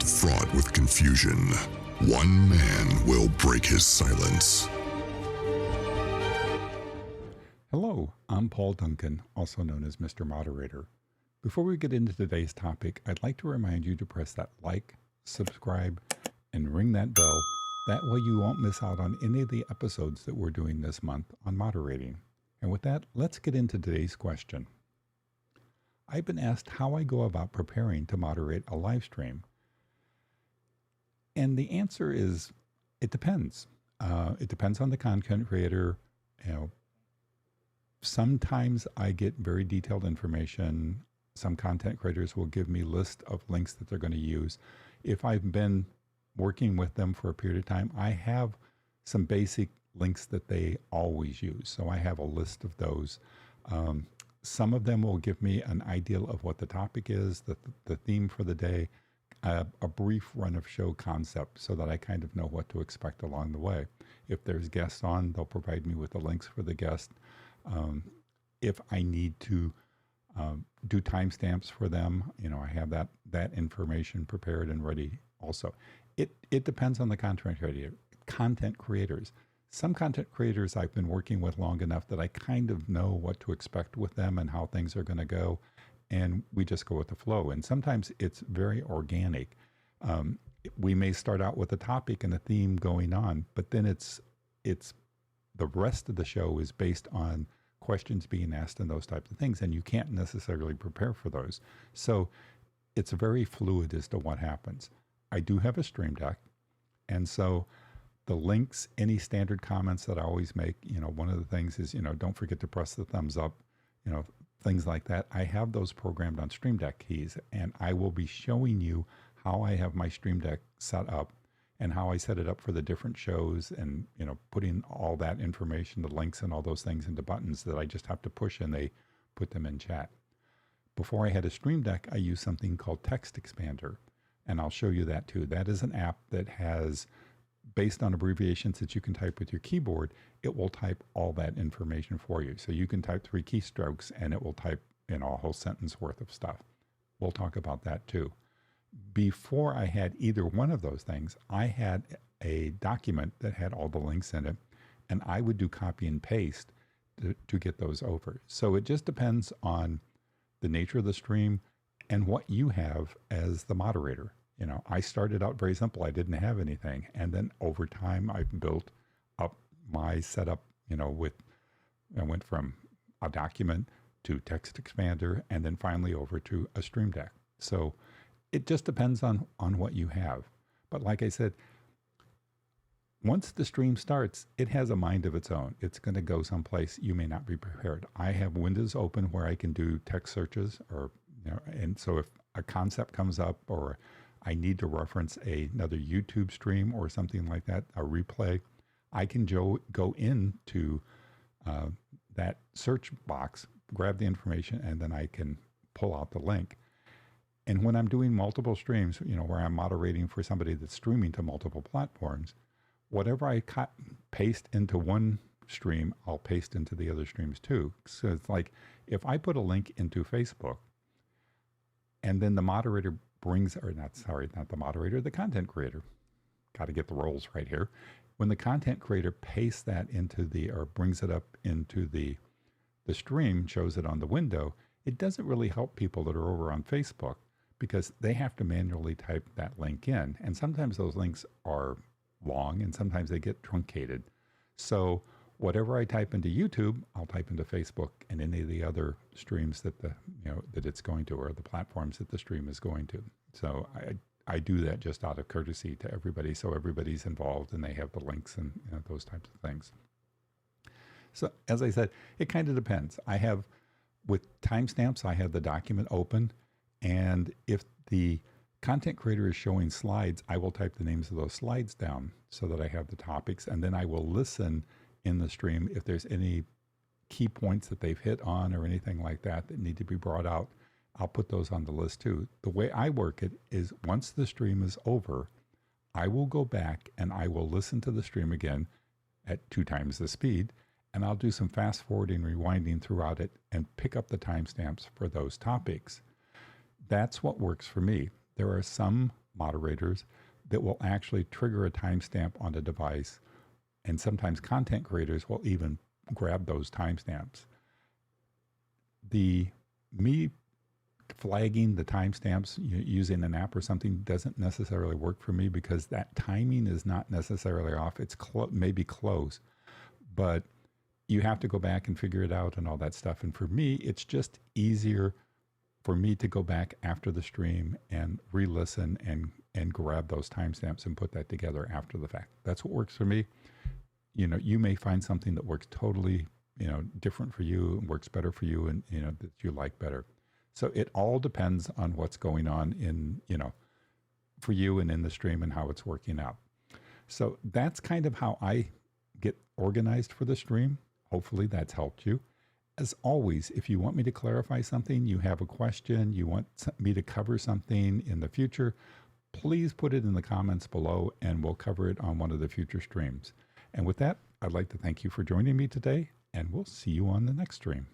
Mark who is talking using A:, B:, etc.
A: fraught with confusion, one man will break his silence.
B: Hello, I'm Paul Duncan, also known as Mr. Moderator. Before we get into today's topic, I'd like to remind you to press that like, subscribe, and ring that bell. That way you won't miss out on any of the episodes that we're doing this month on moderating. And with that, let's get into today's question. I've been asked how I go about preparing to moderate a live stream. And the answer is, it depends. It depends on the content creator. Sometimes I get very detailed information. Some content creators will give me a list of links that they're going to use. If I've been working with them for a period of time, I have some basic links that they always use. So I have a list of those. Some of them will give me an idea of what the topic is, the theme for the day, a brief run of show concept so that I kind of know what to expect along the way. If there's guests on, they'll provide me with the links for the guest. If I need to do timestamps for them, I have that information prepared and ready also. It depends on the content creators. Some content creators I've been working with long enough that I kind of know what to expect with them and how things are going to go, and we just go with the flow. And sometimes it's very organic. We may start out with a topic and a theme going on, but then it's the rest of the show is based on questions being asked and those types of things, and you can't necessarily prepare for those. So it's very fluid as to what happens. I do have a stream deck, and so the links, any standard comments that I always make, one of the things is, don't forget to press the thumbs up, things like that. I have those programmed on Stream Deck keys, and I will be showing you how I have my Stream Deck set up and how I set it up for the different shows and, putting all that information, the links and all those things into buttons that I just have to push and they put them in chat. Before I had a Stream Deck, I used something called Text Expander, and I'll show you that too. That is an app that has, based on abbreviations that you can type with your keyboard, it will type all that information for you. So you can type 3 keystrokes and it will type a whole sentence worth of stuff. We'll talk about that too. Before I had either one of those things, I had a document that had all the links in it, and I would do copy and paste to get those over. So it just depends on the nature of the stream and what you have as the moderator. I started out very simple. I didn't have anything. And then over time, I've built up my setup, I went from a document to Text Expander, and then finally over to a Stream Deck. So it just depends on what you have. But like I said, once the stream starts, it has a mind of its own. It's going to go someplace you may not be prepared. I have windows open where I can do text searches, and so if a concept comes up or I need to reference another YouTube stream or something like that, a replay, I can go into that search box, grab the information, and then I can pull out the link. And when I'm doing multiple streams, where I'm moderating for somebody that's streaming to multiple platforms, whatever I paste into one stream, I'll paste into the other streams too. So it's like if I put a link into Facebook and then the moderator the content creator. Got to get the roles right here. When the content creator pastes that brings it up into the stream, shows it on the window, it doesn't really help people that are over on Facebook because they have to manually type that link in. And sometimes those links are long and sometimes they get truncated. So whatever I type into YouTube, I'll type into Facebook and any of the other streams that that it's going to, or the platforms that the stream is going to. So I do that just out of courtesy to everybody, so everybody's involved and they have the links and those types of things. So as I said, it kind of depends. With timestamps, I have the document open, and if the content creator is showing slides, I will type the names of those slides down so that I have the topics, and then I will listen in the stream if there's any key points that they've hit on or anything like that that need to be brought out. I'll put those on the list too. The way I work it is once the stream is over, I will go back and I will listen to the stream again at 2 times the speed, and I'll do some fast forwarding, rewinding throughout it and pick up the timestamps for those topics. That's what works for me. There are some moderators that will actually trigger a timestamp on the device. And sometimes content creators will even grab those timestamps. Me flagging the timestamps using an app or something doesn't necessarily work for me because that timing is not necessarily off. It's maybe close, but you have to go back and figure it out and all that stuff. And for me, it's just easier for me to go back after the stream and re-listen and grab those timestamps and put that together after the fact. That's what works for me. You may find something that works totally, different for you and works better for you and, that you like better. So it all depends on what's going on in, for you and in the stream and how it's working out. So that's kind of how I get organized for the stream. Hopefully that's helped you. As always, if you want me to clarify something, you have a question, you want me to cover something in the future, please put it in the comments below and we'll cover it on one of the future streams. And with that, I'd like to thank you for joining me today, and we'll see you on the next stream.